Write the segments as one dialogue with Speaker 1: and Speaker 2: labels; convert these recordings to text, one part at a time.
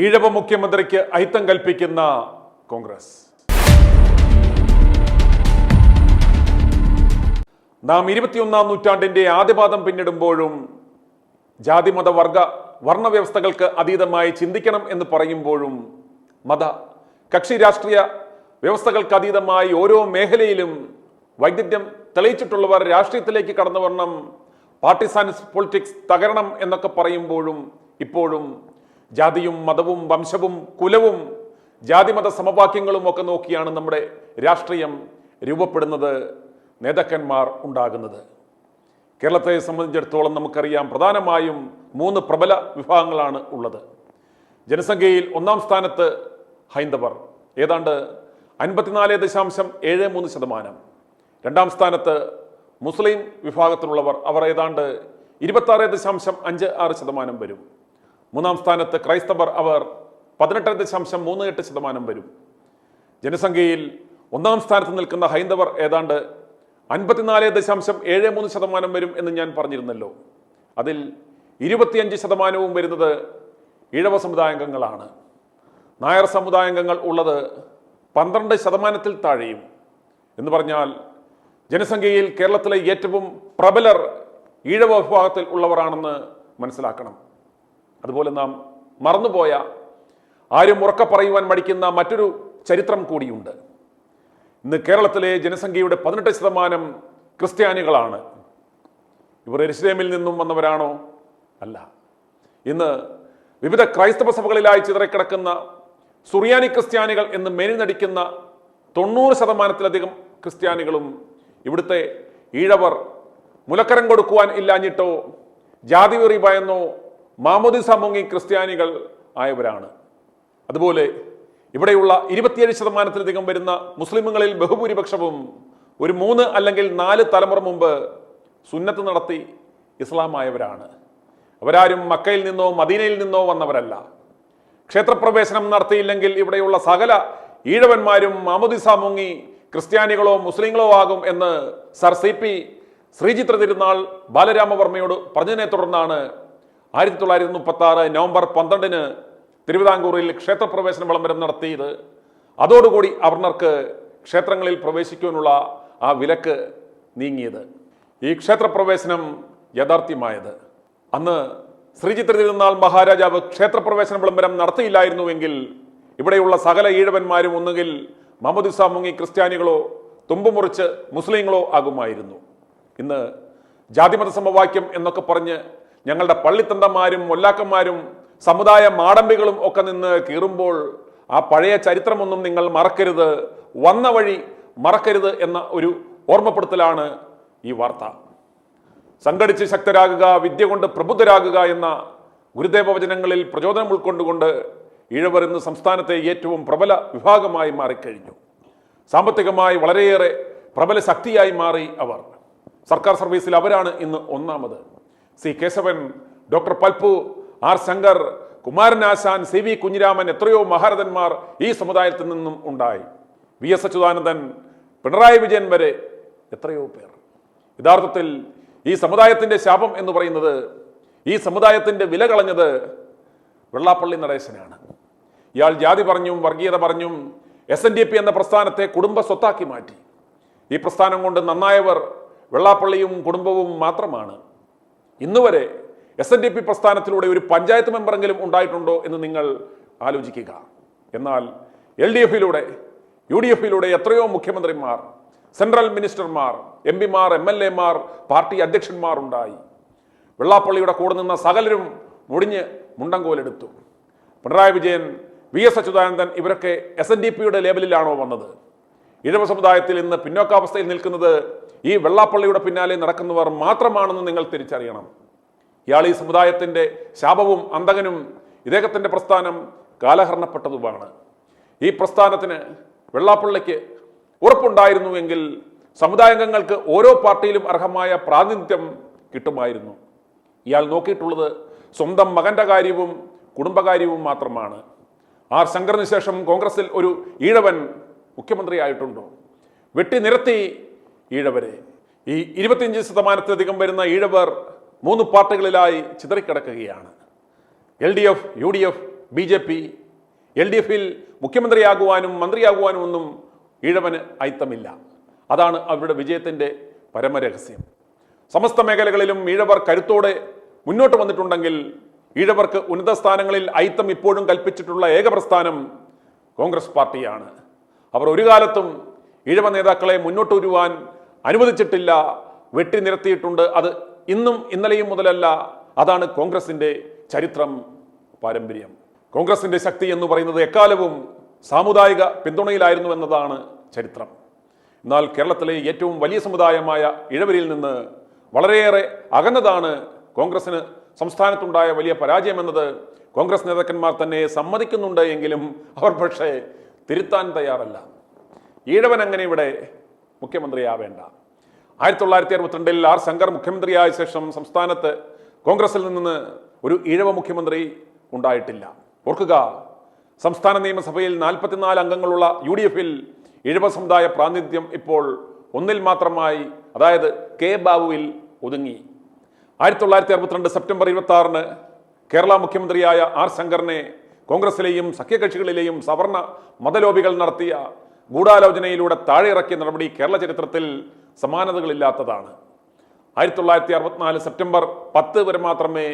Speaker 1: ഈഴവ മുഖ്യമന്ത്രിക്ക് അയിത്തം കൽപ്പിക്കുന്ന കോൺഗ്രസ്. നാം 21-ാം നൂറ്റാണ്ടിന്റെ ആദ്യപാദം പിന്നിടുമ്പോഴും ജാതിമത വർണ്ണ വ്യവസ്ഥകൾക്ക് അതീതമായി ചിന്തിക്കണം എന്ന് പറയുമ്പോഴും മത കക്ഷി രാഷ്ട്രീയ വ്യവസ്ഥകൾക്ക് അതീതമായി ഓരോ മേഖലയിലും വൈദഗ്ധ്യം തെളിയിച്ചിട്ടുള്ളവർ രാഷ്ട്രീയത്തിലേക്ക് കടന്നു വരണം, പാർട്ടിസാൻസ് പൊളിറ്റിക്സ് തകരണം എന്നൊക്കെ പറയുമ്പോഴും ഇപ്പോഴും ജാതിയും മതവും വംശവും കുലവും ജാതിമത സമവാക്യങ്ങളും ഒക്കെ നോക്കിയാണ് നമ്മുടെ രാഷ്ട്രീയം രൂപപ്പെടുന്നത്, നേതാക്കന്മാർ ഉണ്ടാകുന്നത്. കേരളത്തെ സംബന്ധിച്ചിടത്തോളം നമുക്കറിയാം, പ്രധാനമായും 3 പ്രബല വിഭാഗങ്ങളാണ് ഉള്ളത്. ജനസംഖ്യയിൽ 1-ാം സ്ഥാനത്ത് ഹൈന്ദവർ, ഏതാണ്ട് 54.73%. 2-ാം സ്ഥാനത്ത് മുസ്ലിം വിഭാഗത്തിലുള്ളവർ, അവർ ഏതാണ്ട് 26.56% വരും. 3-ാം സ്ഥാനത്ത് ക്രൈസ്തവർ, അവർ 18.38% വരും. ജനസംഖ്യയിൽ 1-ാം സ്ഥാനത്ത് നിൽക്കുന്ന ഹൈന്ദവർ ഏതാണ്ട് 54.73% വരും എന്ന് ഞാൻ പറഞ്ഞിരുന്നല്ലോ. അതിൽ 25% വരുന്നത് ഈഴവ സമുദായാംഗങ്ങളാണ്. നായർ സമുദായാംഗങ്ങൾ ഉള്ളത് 12% താഴെയും. എന്ന് പറഞ്ഞാൽ ജനസംഖ്യയിൽ കേരളത്തിലെ ഏറ്റവും പ്രബലർ ഈഴവ വിഭാഗത്തിൽ ഉള്ളവരാണെന്ന് മനസ്സിലാക്കണം. അതുപോലെ നാം മറന്നുപോയ, ആരും ഉറക്കെ പറയുവാൻ മടിക്കുന്ന മറ്റൊരു ചരിത്രം കൂടിയുണ്ട്. ഇന്ന് കേരളത്തിലെ ജനസംഖ്യയുടെ 18% ക്രിസ്ത്യാനികളാണ്. ഇവർ യെരുശലേമിൽ നിന്നും വന്നവരാണോ? അല്ല. ഇന്ന് വിവിധ ക്രൈസ്തവ സഭകളിലായി ചിതറിക്കിടക്കുന്ന സുറിയാനി ക്രിസ്ത്യാനികൾ എന്ന് മേനി നടിക്കുന്ന 90%-ലധികം ക്രിസ്ത്യാനികളും ഇവിടുത്തെ ഈഴവർ മുലക്കരം കൊടുക്കുവാൻ ഇല്ലാഞ്ഞിട്ടോ ജാതി വെറി ഭയന്നോ മാമോദിസ മുങ്ങി ക്രിസ്ത്യാനികൾ ആയവരാണ്. അതുപോലെ ഇവിടെയുള്ള 27%-ലധികം വരുന്ന മുസ്ലിമുകളിൽ ബഹുഭൂരിപക്ഷവും ഒരു 3 അല്ലെങ്കിൽ 4 തലമുറ മുമ്പ് സുന്നത്ത് നടത്തി ഇസ്ലാമായവരാണ്. അവരാരും മക്കയിൽ നിന്നോ മദീനയിൽ നിന്നോ വന്നവരല്ല. ക്ഷേത്രപ്രവേശനം നടത്തിയില്ലെങ്കിൽ ഇവിടെയുള്ള സകല ഈഴവന്മാരും മാമോദിസ മുങ്ങി ക്രിസ്ത്യാനികളോ മുസ്ലിങ്ങളോ ആകും എന്ന് സർ CP ശ്രീചിത്ര തിരുനാൾ ബാലരാമവർമ്മയോട് പറഞ്ഞതിനെ തുടർന്നാണ് 1936 നവംബർ 12-ന് തിരുവിതാംകൂറിൽ ക്ഷേത്രപ്രവേശന വിളംബരം നടത്തിയത്. അതോടുകൂടി അവർണർക്ക് ക്ഷേത്രങ്ങളിൽ പ്രവേശിക്കുവാനുള്ള ആ വിലക്ക് നീങ്ങിയത്. ഈ ക്ഷേത്രപ്രവേശനം യാഥാർത്ഥ്യമായത് അന്ന് ശ്രീചിത്ര തിരുനാൾ മഹാരാജാവ് ക്ഷേത്രപ്രവേശന വിളംബരം നടത്തിയില്ലായിരുന്നുവെങ്കിൽ ഇവിടെയുള്ള സകല ഈഴവന്മാരും ഒന്നുകിൽ മാമോദിസ മുങ്ങി ക്രിസ്ത്യാനികളോ തുമ്പുമുറിച്ച് മുസ്ലിങ്ങളോ ആകുമായിരുന്നു. ഇന്ന് ജാതിമത സമവാക്യം എന്നൊക്കെ പറഞ്ഞ് ഞങ്ങളുടെ പള്ളിത്തന്തന്മാരും മൊല്ലാക്കന്മാരും സമുദായ മാടമ്പികളും ഒക്കെ നിന്ന് കീറുമ്പോൾ ആ പഴയ ചരിത്രമൊന്നും നിങ്ങൾ മറക്കരുത്, വന്ന വഴി മറക്കരുത് എന്ന ഒരു ഓർമ്മപ്പെടുത്തലാണ് ഈ വാർത്ത. സംഘടിച്ച് ശക്തരാകുക, വിദ്യ കൊണ്ട് പ്രബുദ്ധരാകുക എന്ന ഗുരുദേവ വചനങ്ങളിൽ പ്രചോദനം ഉൾക്കൊണ്ടുകൊണ്ട് ഈഴവർ ഇന്ന് സംസ്ഥാനത്തെ ഏറ്റവും പ്രബല വിഭാഗമായി മാറിക്കഴിഞ്ഞു. സാമ്പത്തികമായി വളരെയേറെ പ്രബല ശക്തിയായി മാറി അവർ. സർക്കാർ സർവീസിൽ അവരാണ് ഇന്ന് 1-ാമത്. C Keshavan, doctor Palpu, R Shankar, Kumaranasan, CV Kunhiraman, എത്രയോ മഹാരഥന്മാർ ഈ സമുദായത്തിൽ നിന്നും ഉണ്ടായി. VS അച്യുതാനന്ദൻ, പിണറായി വിജയൻ വരെ എത്രയോ പേർ. യഥാർത്ഥത്തിൽ ഈ സമുദായത്തിന്റെ ശാപം എന്ന് പറയുന്നത്, ഈ സമുദായത്തിന്റെ വില കളഞ്ഞത് വെള്ളാപ്പള്ളി നടേശനാണ്. ഇയാൾ ജാതി പറഞ്ഞും വർഗീയത പറഞ്ഞും SNDP എന്ന പ്രസ്ഥാനത്തെ കുടുംബ സ്വത്താക്കി മാറ്റി. ഈ പ്രസ്ഥാനം കൊണ്ട് നന്നായവർ വെള്ളാപ്പള്ളിയും കുടുംബവും മാത്രമാണ്. ഇന്നുവരെ SNDP പ്രസ്ഥാനത്തിലൂടെ ഒരു പഞ്ചായത്ത് മെമ്പറെങ്കിലും ഉണ്ടായിട്ടുണ്ടോ എന്ന് നിങ്ങൾ ആലോചിക്കുക. എന്നാൽ LDF-ലൂടെ UDF-ലൂടെ എത്രയോ മുഖ്യമന്ത്രിമാർ, സെൻട്രൽ മിനിസ്റ്റർമാർ, MP-മാർ, MLA-മാർ, പാർട്ടി അധ്യക്ഷന്മാർ ഉണ്ടായി. വെള്ളാപ്പള്ളിയുടെ കൂടെ നിന്ന സകലരും മുടിഞ്ഞ് മുണ്ടങ്കോലെടുത്തു. പിണറായി വിജയൻ, VS അച്യുതാനന്ദൻ ഇവരൊക്കെ SNDP-യുടെ ലേബലിലാണോ വന്നത്? ഈഴവ സമുദായത്തിൽ ഇന്ന് പിന്നോക്കാവസ്ഥയിൽ നിൽക്കുന്നത് ഈ വെള്ളാപ്പള്ളിയുടെ പിന്നാലെ നടക്കുന്നവർ മാത്രമാണെന്ന് നിങ്ങൾ തിരിച്ചറിയണം. ഇയാൾ ഈ സമുദായത്തിന്റെ ശാപവും അന്തകനും. ഇദ്ദേഹത്തിന്റെ പ്രസ്ഥാനം കാലഹരണപ്പെട്ടതുമാണ്. ഈ പ്രസ്ഥാനത്തിന് വെള്ളാപ്പള്ളിക്ക് ഉറപ്പുണ്ടായിരുന്നുവെങ്കിൽ സമുദായാംഗങ്ങൾക്ക് ഓരോ പാർട്ടിയിലും അർഹമായ പ്രാതിനിധ്യം കിട്ടുമായിരുന്നു. ഇയാൾ നോക്കിയിട്ടുള്ളത് സ്വന്തം മകന്റെ കാര്യവും കുടുംബകാര്യവും മാത്രമാണ്. ആർ ശങ്കറിന് ശേഷം കോൺഗ്രസിൽ ഒരു ഈഴവൻ മുഖ്യമന്ത്രിയായിട്ടുണ്ടോ? വെട്ടി നിരത്തി ഈഴവരെ. ഈ 25%-ലധികം വരുന്ന ഈഴവർ 3 പാർട്ടികളിലായി ചിതറിക്കിടക്കുകയാണ്. LDF, UDF, BJP, LDFിൽ മുഖ്യമന്ത്രിയാകുവാനും മന്ത്രിയാകുവാനും ഒന്നും ഈഴവന് അയിത്തമില്ല. അതാണ് അവരുടെ വിജയത്തിൻ്റെ പരമരഹസ്യം. സമസ്ത മേഖലകളിലും ഈഴവർ കരുത്തോടെ മുന്നോട്ട് വന്നിട്ടുണ്ടെങ്കിൽ ഈഴവർക്ക് ഉന്നത സ്ഥാനങ്ങളിൽ അയിത്തം ഇപ്പോഴും കൽപ്പിച്ചിട്ടുള്ള ഏക പ്രസ്ഥാനം കോൺഗ്രസ് പാർട്ടിയാണ്. അവർ ഒരു കാലത്തും ഈഴവ നേതാക്കളെ മുന്നോട്ട് വരുവാൻ അനുവദിച്ചിട്ടില്ല, വെട്ടി നിരത്തിയിട്ടുണ്ട്. അത് ഇന്നും ഇന്നലെയും മുതലല്ല. അതാണ് കോൺഗ്രസിൻ്റെ ചരിത്രം, പാരമ്പര്യം. കോൺഗ്രസിൻ്റെ ശക്തി എന്ന് പറയുന്നത് എക്കാലവും സാമുദായിക പിന്തുണയിലായിരുന്നു എന്നതാണ് ചരിത്രം. എന്നാൽ കേരളത്തിലെ ഏറ്റവും വലിയ സമുദായമായ ഈഴവരിൽ നിന്ന് വളരെയേറെ അകന്നതാണ് കോൺഗ്രസിന് സംസ്ഥാനത്തുണ്ടായ വലിയ പരാജയമെന്നത് കോൺഗ്രസ് നേതാക്കന്മാർ തന്നെ സമ്മതിക്കുന്നുണ്ട് എങ്കിലും അവർ പക്ഷേ തിരുത്താൻ തയ്യാറല്ല. ഈഴവൻ അങ്ങനെ ഇവിടെ മുഖ്യമന്ത്രിയാവേണ്ട. 1962 ആർ ശങ്കർ മുഖ്യമന്ത്രിയായ ശേഷം സംസ്ഥാനത്ത് കോൺഗ്രസിൽ നിന്ന് ഒരു ഈഴവ മുഖ്യമന്ത്രി ഉണ്ടായിട്ടില്ല. ഓർക്കുക, സംസ്ഥാന നിയമസഭയിൽ 44 അംഗങ്ങളുള്ള UDFിൽ ഈഴവ സമുദായ പ്രാതിനിധ്യം ഇപ്പോൾ ഒന്നിൽ മാത്രമായി, അതായത് കെ ബാബുവിൽ ഒതുങ്ങി. 1962 സെപ്റ്റംബർ 26 കേരള മുഖ്യമന്ത്രിയായ ആർ ശങ്കറിനെ കോൺഗ്രസിലെയും സഖ്യകക്ഷികളിലെയും സവർണ മതലോബികൾ നടത്തിയ ഗൂഢാലോചനയിലൂടെ താഴെ ഇറക്കിയ നടപടി കേരള ചരിത്രത്തിൽ സമാനതകളില്ലാത്തതാണ്. 1964 സെപ്റ്റംബർ 10 വരെ മാത്രമേ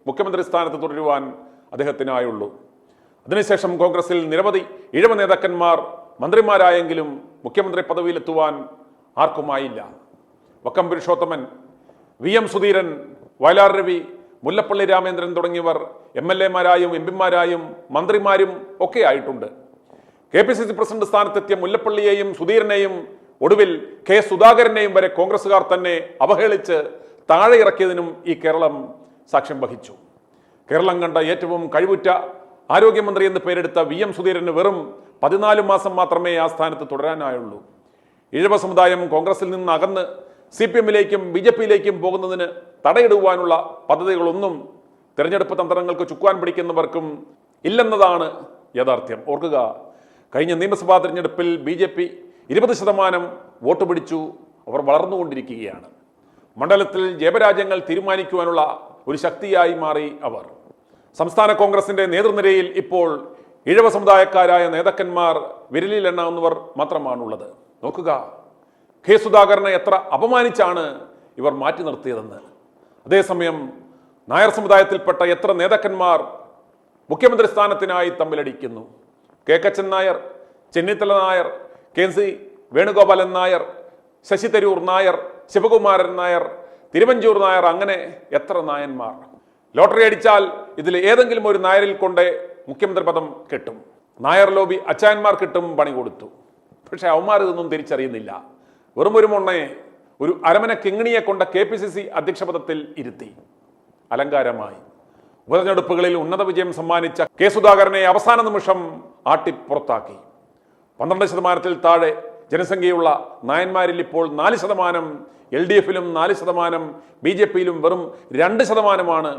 Speaker 1: മുഖ്യമന്ത്രി സ്ഥാനത്ത് തുടരുവാൻ അദ്ദേഹത്തിനായുള്ളൂ. അതിനുശേഷം കോൺഗ്രസിൽ നിരവധി ഈഴവ നേതാക്കന്മാർ മന്ത്രിമാരായെങ്കിലും മുഖ്യമന്ത്രി പദവിയിലെത്തുവാൻ ആർക്കുമായില്ല. വക്കം പുരുഷോത്തമൻ, VM സുധീരൻ, വയലാർ രവി, മുല്ലപ്പള്ളി രാമേന്ദ്രൻ തുടങ്ങിയവർ MLA-മാരായും MP-മാരായും മന്ത്രിമാരും ഒക്കെ ആയിട്ടുണ്ട്. KPCC പ്രസിഡന്റ് സ്ഥാനത്തെത്തിയ മുല്ലപ്പള്ളിയെയും സുധീരനെയും ഒടുവിൽ K സുധാകരനെയും വരെ കോൺഗ്രസുകാർ തന്നെ അവഹേളിച്ച് താഴെ ഇറക്കിയതിനും ഈ കേരളം സാക്ഷ്യം വഹിച്ചു. കേരളം കണ്ട ഏറ്റവും കഴിവുറ്റ ആരോഗ്യമന്ത്രി എന്ന് പേരെടുത്ത VM സുധീരന് വെറും 14 മാസം മാത്രമേ ആ സ്ഥാനത്ത് തുടരാനായുള്ളൂ. ഈഴവ സമുദായം കോൺഗ്രസിൽ നിന്ന് അകന്ന് CPM-ലേക്കും BJP-യിലേക്കും പോകുന്നതിന് തടയിടുവാനുള്ള പദ്ധതികളൊന്നും തെരഞ്ഞെടുപ്പ് തന്ത്രങ്ങൾക്ക് ചുക്കുവാൻ പിടിക്കുന്നവർക്കും ഇല്ലെന്നതാണ് യാഥാർത്ഥ്യം. ഓർക്കുക, കഴിഞ്ഞ നിയമസഭാ തെരഞ്ഞെടുപ്പിൽ BJP 20% വോട്ട് പിടിച്ചു. അവർ വളർന്നുകൊണ്ടിരിക്കുകയാണ്. മണ്ഡലത്തിൽ ജയപരാജയങ്ങൾ തീരുമാനിക്കുവാനുള്ള ഒരു ശക്തിയായി മാറി അവർ. സംസ്ഥാന കോൺഗ്രസിന്റെ നേതൃനിരയിൽ ഇപ്പോൾ ഈഴവ സമുദായക്കാരായ നേതാക്കന്മാർ വിരലിൽ എണ്ണാവുന്നവർ മാത്രമാണുള്ളത്. നോക്കുക, K സുധാകരനെ എത്ര അപമാനിച്ചാണ് ഇവർ മാറ്റി നിർത്തിയതെന്ന്. അതേസമയം നായർ സമുദായത്തിൽപ്പെട്ട എത്ര നേതാക്കന്മാർ മുഖ്യമന്ത്രി സ്ഥാനത്തിനായി തമ്മിലടിക്കുന്നു. കച്ചൻ നായർ, ചെന്നിത്തല നായർ, KC വേണുഗോപാലൻ നായർ, ശശി തരൂർ നായർ, ശിവകുമാരൻ നായർ, തിരുവഞ്ചൂർ നായർ, അങ്ങനെ എത്ര നായന്മാർ. ലോട്ടറി അടിച്ചാൽ ഇതിൽ ഏതെങ്കിലും ഒരു നായരിൽ കൊണ്ട് മുഖ്യമന്ത്രി പദം കിട്ടും. നായർ ലോബി അച്ചായന്മാർ കിട്ടും പണി കൊടുത്തു. പക്ഷെ അവന്മാർ ഇതൊന്നും തിരിച്ചറിയുന്നില്ല. വെറും ഒരു മൊണ്ണയെ, ഒരു അരമന കിങ്ങിണിയെ കൊണ്ട് KPCC അധ്യക്ഷ പദത്തിൽ ഇരുത്തി അലങ്കാരമായി. ഉപതെരഞ്ഞെടുപ്പുകളിൽ ഉന്നത വിജയം സമ്മാനിച്ച K സുധാകരനെ അവസാന നിമിഷം ആട്ടിപ്പുറത്താക്കി. 12% താഴെ ജനസംഖ്യയുള്ള നായന്മാരിൽ ഇപ്പോൾ 4%, LDFിലും 4%, BJP-യിലും വെറും 2%മാണ്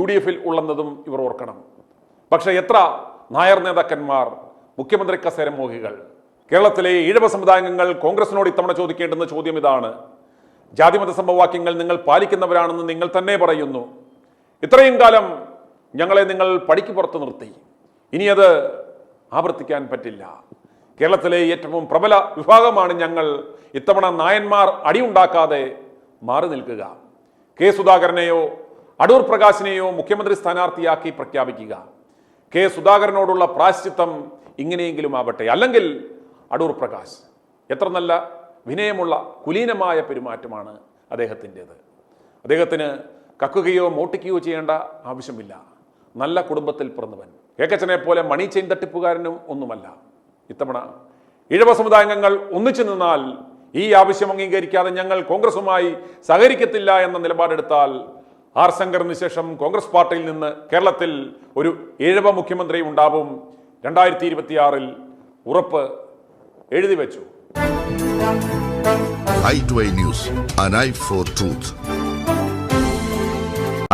Speaker 1: UDFിൽ ഉള്ളതും ഇവർ ഓർക്കണം. പക്ഷെ എത്ര നായർ നേതാക്കന്മാർ, മുഖ്യമന്ത്രി കസേര മോഹികൾ. കേരളത്തിലെ ഈഴവ സമുദായാംഗങ്ങൾ കോൺഗ്രസിനോട് ഇത്തവണ ചോദിക്കേണ്ടുന്ന ചോദ്യം ഇതാണ്. ജാതിമത സമവാക്യങ്ങൾ നിങ്ങൾ പാലിക്കുന്നവരാണെന്ന് നിങ്ങൾ തന്നെ പറയുന്നു. ഇത്രയും കാലം ഞങ്ങളെ നിങ്ങൾ പടിക്ക് പുറത്ത് നിർത്തി. ഇനി അത് ആവർത്തിക്കാൻ പറ്റില്ല. കേരളത്തിലെ ഏറ്റവും പ്രബല വിഭാഗമാണ് ഞങ്ങൾ. ഇത്തവണ നായന്മാർ അടിയുണ്ടാക്കാതെ മാറി നിൽക്കുക. K സുധാകരനെയോ അടൂർ പ്രകാശിനെയോ മുഖ്യമന്ത്രി സ്ഥാനാർത്ഥിയാക്കി പ്രഖ്യാപിക്കുക. K സുധാകരനോടുള്ള പ്രായശ്ചിത്തം ഇങ്ങനെയെങ്കിലും ആവട്ടെ. അല്ലെങ്കിൽ അടൂർ പ്രകാശ്. എത്ര നല്ല വിനയമുള്ള കുലീനമായ പെരുമാറ്റമാണ് അദ്ദേഹത്തിൻ്റെത്. അദ്ദേഹത്തിന് കക്കുകയോ മോട്ടിക്കുകയോ ചെയ്യേണ്ട ആവശ്യമില്ല. നല്ല കുടുംബത്തിൽ പിറന്നവൻ. കേക്കച്ചനെ പോലെ മണി ചെയിൻ തട്ടിപ്പുകാരനും ഒന്നുമല്ല. ഇത്തവണ ഈഴവ സമുദായാംഗങ്ങൾ ഒന്നിച്ചു നിന്നാൽ ഈ ആവശ്യം അംഗീകരിക്കാതെ ഞങ്ങൾ കോൺഗ്രസുമായി സഹകരിക്കത്തില്ല എന്ന നിലപാടെടുത്താൽ ആർ ശങ്കറിന് ശേഷം കോൺഗ്രസ് പാർട്ടിയിൽ നിന്ന് കേരളത്തിൽ ഒരു ഈഴവ മുഖ്യമന്ത്രി ഉണ്ടാവും. 2026 ഉറപ്പ് എഴുതി വെച്ചു.
Speaker 2: i2i News, an eye for truth.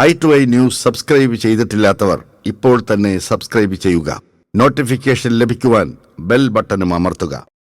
Speaker 2: i2i News subscribe ചെയ്തിട്ടില്ലാത്തവർ ഇപ്പോൾ തന്നെ സബ്സ്ക്രൈബ് ചെയ്യുക. നോട്ടിഫിക്കേഷൻ ലഭിക്കുവാൻ ബെൽ ബട്ടണും അമർത്തുക.